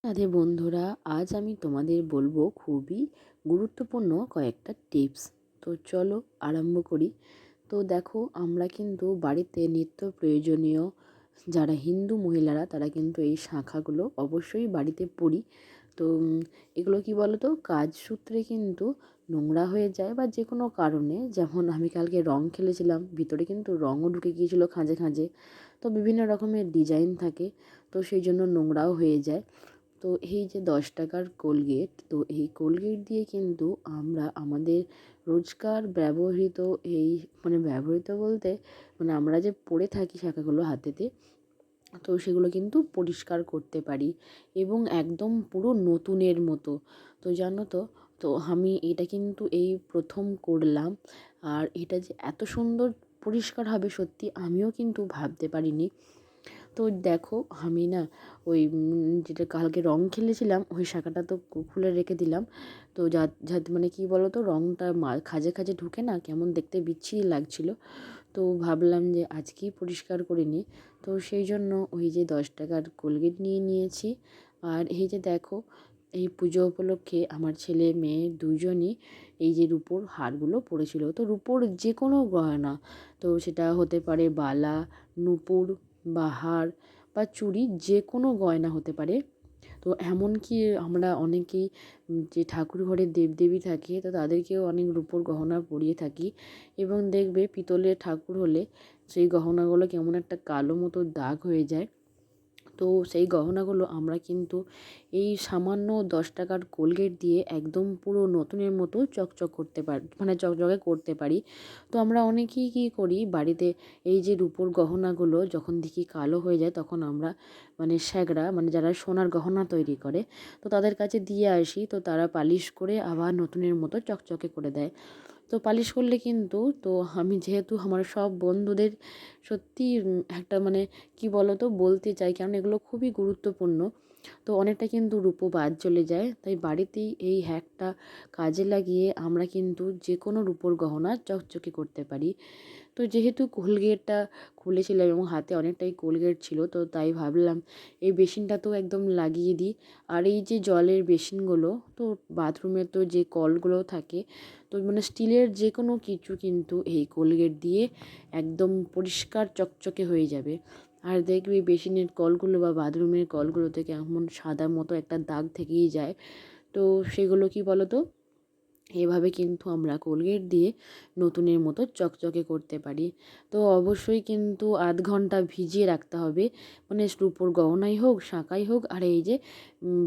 রাধে বন্ধুরা, আজ আমি তোমাদের বলবো খুবই গুরুত্বপূর্ণ কয়েকটা টিপস। তো চলো আরম্ভ করি। তো দেখো, আমরা কিন্তু বাড়িতে নিত্য প্রয়োজনীয় যারা হিন্দু মহিলারা তারা কিন্তু এই শাঁখাগুলো অবশ্যই বাড়িতে পরি। তো এগুলো কি বলো তো, কাজ সূত্রে কিন্তু নোংরা হয়ে যায় বা যে কোনো কারণে, যেমন আমি কালকে রং খেলেছিলাম, ভিতরে কিন্তু রঙও ঢুকে গিয়েছিলো খাঁজে খাঁজে। তো বিভিন্ন রকমের ডিজাইন থাকে, তো সেই জন্য নোংরাও হয়ে যায়। তো এই যে 10 টাকার কোলগেট, তো এই কোলগেট দিয়ে কিন্তু আমরা আমাদের রোজকার ব্যবহৃত এই ব্যবহৃত বলতে আমরা যে পরে থাকি শাঁখাগুলো হাতেতে, তো সেগুলো কিন্তু পরিষ্কার করতে পারি এবং একদম পুরো নতুনের মতো। তো জানো তো, তো আমি এটা কিন্তু এই প্রথম করলাম, আর এটা যে এত সুন্দর পরিষ্কার হবে সত্যি আমিও কিন্তু ভাবতে পারিনি। তো দেখো, আমি না ওই যেটা কালকে রং খেলেছিলাম ওই শাঁখাটা তো খুলে রেখে দিলাম। তো যাতে কী বলো তো, রংটা খাঁজে খাঁজে ঢুকে না, কেমন দেখতে বিচ্ছিরি লাগছিল। তো ভাবলাম যে আজকেই পরিষ্কার করে নিই। তো সেই জন্য ওই যে 10 টাকার কোলগেট নিয়ে নিয়েছি। আর এই যে দেখো, এই পুজো উপলক্ষে আমার ছেলে মেয়ে দুজনই এই যে রূপোর হারগুলো পরেছিল। তো রূপোর যে কোনো গয়না, তো সেটা হতে পারে বালা, নূপুর বা হার বা চুড়ি, যে কোনো গয়না হতে পারে। তো এমনকি আমরা অনেকেই যে ঠাকুর ঘরে দেবদেবী থাকে, তো তাদেরকেও অনেক রূপোর গহনা পরিয়ে থাকি। এবং দেখবে পিতলের ঠাকুর হলে সেই গহনাগুলো কেমন একটা কালো মতো দাগ হয়ে যায়। তো সেই গহনাগুলো আমরা কিন্তু এই সামান্য 10 টাকার কোলগেট দিয়ে একদম পুরো নতুনের মতো চকচক করতে পারি, চকচকে করতে পারি। তো আমরা অনেকেই কী করি বাড়িতে, এই যে রূপোর গহনাগুলো যখন দেখি কালো হয়ে যায়, তখন আমরা স্যাগরা যারা সোনার গহনা তৈরি করে, তো তাদের কাছে দিয়ে আসি। তো তারা পালিশ করে আবার নতুনের মতো চকচকে করে দেয়। তো পালিশ করলে কিন্তু, তো আমি যেহেতু আমার সব বন্ধুদের সত্যি একটা কি বলো তো বলতে চাই, কারণ এগুলো খুবই গুরুত্বপূর্ণ। তো অনেকটা কিন্তু রূপো বাদ চলে যায়, তাই বাড়িতেই এই হ্যাকটা কাজে লাগিয়ে আমরা কিন্তু যে কোনো রূপোর গহনা চকচকে করতে পারি। তো যেহেতু কোলগেটটা খুলেছিলাম এবং হাতে অনেকটাই কোলগেট ছিল, তো তাই ভাবলাম এই বেসিনটা তো একদম লাগিয়ে দিই। আর এই যে জলের বেসিনগুলো, তো বাথরুমের তো যে কলগুলো থাকে, তো স্টিলের যে কোনো কিছু কিন্তু এই কোলগেট দিয়ে একদম পরিষ্কার চকচকে হয়ে যাবে। আর দেখবি বেসিনের কলগুলো বা বাথরুমের কলগুলোতে কেমন সাদা মতো একটা দাগ থেকেই যায়। তো সেগুলো কি বলো তো, এভাবে কিন্তু আমরা কোলগেট দিয়ে নতুনের মতো চকচকে করতে পারি। তো অবশ্যই কিন্তু আধ ঘন্টা ভিজিয়ে রাখতে হবে, রূপোর গহনাই হোক, শাঁখাই হোক, আর এই যে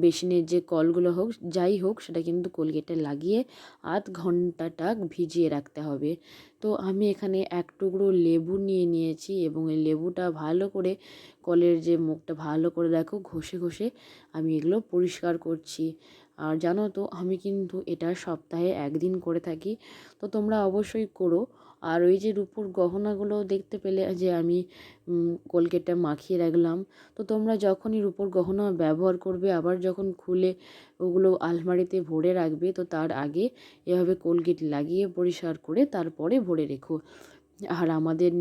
বেসিনের যে কলগুলো হোক, যাই হোক, সেটা কিন্তু কোলগেটে লাগিয়ে আধ ঘন্টাটা ভিজিয়ে রাখতে হবে। তো আমি এখানে এক টুকরো লেবু নিয়ে নিয়েছি এবং এই লেবুটা ভালো করে কলের যে মুখটা ভালো করে দেখো ঘষে ঘষে আমি এগুলো পরিষ্কার করছি। আর জানো তো, আমি কিন্তু এটা সপ্তাহে 1 দিন করে থাকি। তো তোমরা অবশ্যই করো। আর ওই যে রূপোর গহনাগুলো দেখতে পেলে যে আমি কোলগেটটা মাখিয়ে রাখলাম। তো তোমরা যখনই রূপোর গহনা ব্যবহার করবে, আবার যখন খুলে ওগুলো আলমারিতে ভরে রাখবে, তো তার আগে এভাবে কোলগেট লাগিয়ে পরিষ্কার করে তারপরে ভরে রেখো। আর আমাদের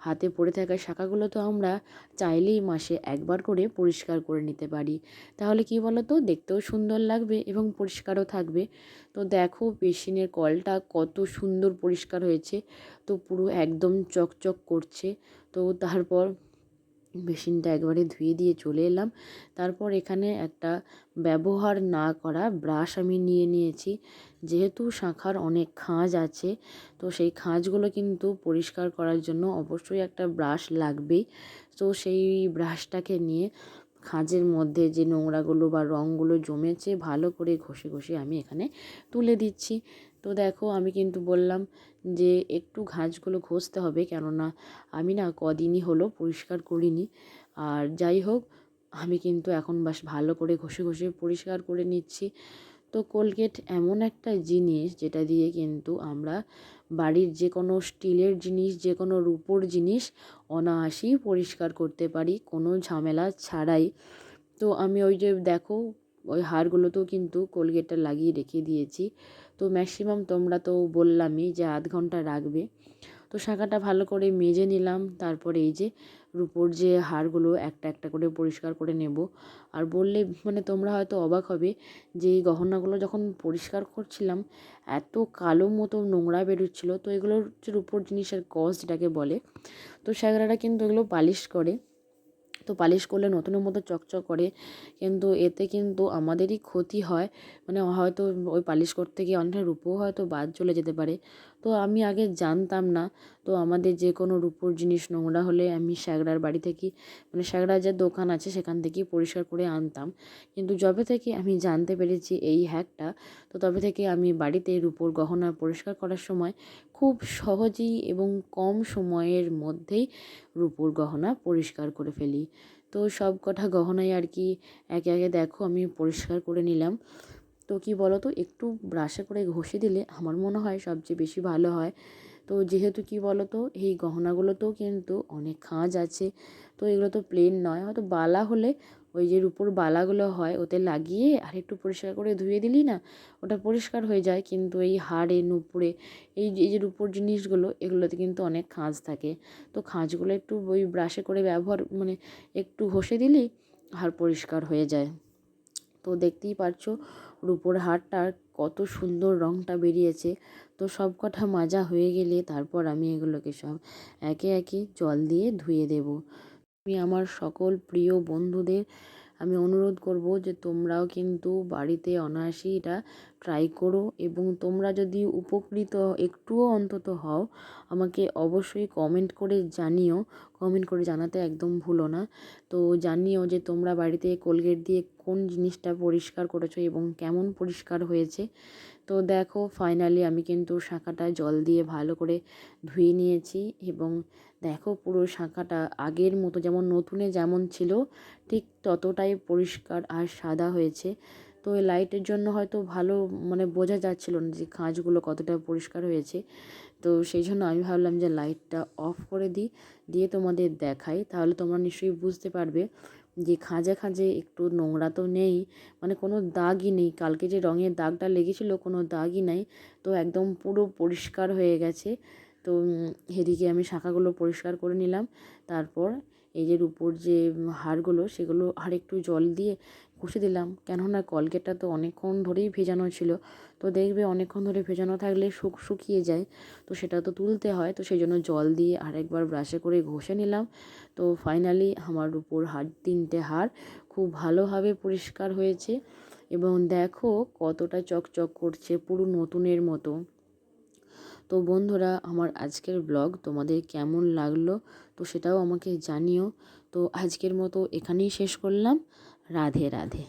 হাতে পড়ে থাকা শাঁখাগুলো তো আমরা চাইলেই মাসে একবার করে পরিষ্কার করে নিতে পারি। তাহলে কি বলো তো, দেখতেও সুন্দর লাগবে এবং পরিষ্কারও থাকবে। তো দেখো বেসিনের কলটা কত সুন্দর পরিষ্কার হয়েছে, তো পুরো একদম চকচক করছে। তো তারপর বেসিনটা একবারে ধুয়ে দিয়ে চলে এলাম। তারপর এখানে একটা ব্যবহার না করা ব্রাশ আমি নিয়ে নিয়েছি। যেহেতু শাঁখার অনেক খাঁজ আছে, তো সেই খাঁজগুলো কিন্তু পরিষ্কার করার জন্য অবশ্যই একটা ব্রাশ লাগবেই। তো সেই ব্রাশটাকে নিয়ে খাঁজের মধ্যে যে নোংরাগুলো বা রঙগুলো জমেছে ভালো করে ঘষে ঘষে আমি এখানে তুলে দিচ্ছি। তো দেখো, আমি কিন্তু বললাম যে একটু খাঁজগুলো ঘষতে হবে, কেননা আমি না কদিনই হলো পরিষ্কার করিনি। আর যাই হোক, আমি কিন্তু এখন বাস ভালো করে ঘষে ঘষে পরিষ্কার করে নিচ্ছি। তো কোলগেট এমন একটা জিনিস যেটা দিয়ে কিন্তু আমরা বাড়ির যে কোনো স্টিলের জিনিস, যে কোনো রূপোর জিনিস অনায়াসেই পরিষ্কার করতে পারি কোনো ঝামেলা ছাড়াই। তো আমি ওই যে দেখো, ওই হাড়গুলোতেও কিন্তু কোলগেটটা লাগিয়ে রেখে দিয়েছি। তো ম্যাক্সিমাম তোমরা তো বললামই যে আধ ঘন্টা রাখবে। তো শাঁখাটা ভালো করে মেজে নিলাম। তারপরে এই যে রূপোর যে হারগুলো একটা একটা করে পরিষ্কার করে নেব। আর বললে মানে তোমরা হয়তো অবাক হবে যে এই গহনাগুলো যখন পরিষ্কার করছিলাম এত কালো মতো নোংরা বেরোচ্ছিলো। তো এগুলোর হচ্ছে রূপোর জিনিসের কস যেটাকে বলে। তো স্যাংরারা কিন্তু এগুলো পালিশ করে, তো পালিশ করলে নতুনের মতো চকচক করে, কিন্তু এতে কিন্তু আমাদেরই ক্ষতি হয়। মানে হয়তো ওই পালিশ করতে গিয়ে অনেকটা রূপোও হয়তো বাদ চলে যেতে পারে। তো আমি আগে জানতাম না। তো আমাদের যে কোনো রূপোর জিনিস নোংরা হলে আমি স্যাংরার বাড়ি থেকে মানে স্যাংরার যে দোকান আছে সেখান থেকেই পরিষ্কার করে আনতাম। কিন্তু যবে থেকে আমি জানতে পেরেছি এই হ্যাকটা, তো তবে থেকে আমি বাড়িতে রূপোর গহনা পরিষ্কার করার সময় খুব সহজেই এবং কম সময়ের মধ্যেই রূপোর গহনা পরিষ্কার করে ফেলি। তো সব কটা গহনাই আর কি একে একে দেখো আমি পরিষ্কার করে নিলাম। তো কি বলো তো, একটু ব্রাশে করে ঘষে দিলে আমার মনে হয় সবচেয়ে বেশি ভালো হয়। তো যেহেতু কি বলো তো, এই গহনাগুলোতেও কিন্তু অনেক খাঁজ আছে। তো এগুলো তো প্লেন নয়, হয়তো বালা হলে ওই যে রূপোর বালাগুলো হয় ওতে লাগিয়ে আর একটু পরিষ্কার করে ধুয়ে দিলি না, ওটা পরিষ্কার হয়ে যায়। কিন্তু এই হাড়ে নুপুরে এই যে রূপোর জিনিসগুলো এগুলোতে কিন্তু অনেক খাঁজ থাকে। তো খাঁজগুলো একটু ওই ব্রাশে করে ব্যবহার মানে একটু ঘষে দিলেই হাড় পরিষ্কার হয়ে যায়। তো দেখতেই পারছো রূপোর হারটার কত সুন্দর রঙটা বেরিয়েছে। তো সব কটা মাজা হয়ে গেলে তারপর আমি এগুলোকে সব একে একে জল দিয়ে ধুয়ে দেব। আমি আমার সকল প্রিয় বন্ধুদের আমি অনুরোধ করব যে তোমরাও কিন্তু বাড়িতে অনায়াসেই এটা ট্রাই করো, এবং তোমরা যদি উপকৃত একটুও অন্তত হও আমাকে অবশ্যই কমেন্ট করে জানিও। কমেন্ট করে জানাতে একদম ভুলো না। তো জানিও যে তোমরা বাড়িতে কোলগেট দিয়ে কোন জিনিসটা পরিষ্কার করেছো এবং কেমন পরিষ্কার হয়েছে। তো দেখো ফাইনালি আমি কিন্তু শাঁখাটা জল দিয়ে ভালো করে ধুয়ে নিয়েছি, এবং দেখো পুরো শাঁখাটা আগের মতো যেমন নতুনে যেমন ছিল ঠিক ততটাই পরিষ্কার আর সাদা হয়েছে। তো এই লাইটের জন্য হয়তো ভালো মানে বোঝা যাচ্ছিল না যে খাঁজগুলো কতটা পরিষ্কার হয়েছে। তো সেই জন্য আমি ভাবলাম যে লাইটটা অফ করে দিই, দিয়ে তোমাদের দেখাই, তাহলে তোমরা নিশ্চয়ই বুঝতে পারবে যে খাঁজে খাঁজে একটু নোংরা তো নেই, মানে কোনো দাগই নেই। কালকে যে রঙের দাগটা লেগেছিলো কোনো দাগই নাই। তো একদম পুরো পরিষ্কার হয়ে গেছে। তো এদিকে আমি শাঁখাগুলো পরিষ্কার করে নিলাম। তারপর এই যে রূপোর যে হারগুলো সেগুলো আর একটু জল দিয়ে ঘষে দিলাম, কেননা কলগেটটা তো অনেকক্ষণ ধরেই ভেজানো ছিল। তো দেখবে অনেকক্ষণ ধরে ভেজানো থাকলে শুকিয়ে যায়, তো সেটা তো তুলতে হয়। তো সেই জন্য জল দিয়ে আরেকবার ব্রাশে করে ঘষে নিলাম। তো ফাইনালি আমার রূপোর তিনটে হার খুব ভালোভাবে পরিষ্কার হয়েছে, এবং দেখো কতটা চকচক করছে পুরো নতুনের মতো। তো বন্ধুরা, আমার আজকের ব্লগ তোমাদের কেমন লাগলো তো সেটাও আমাকে জানিও। তো আজকের মতো এখানেই শেষ করলাম। রাধে রাধে।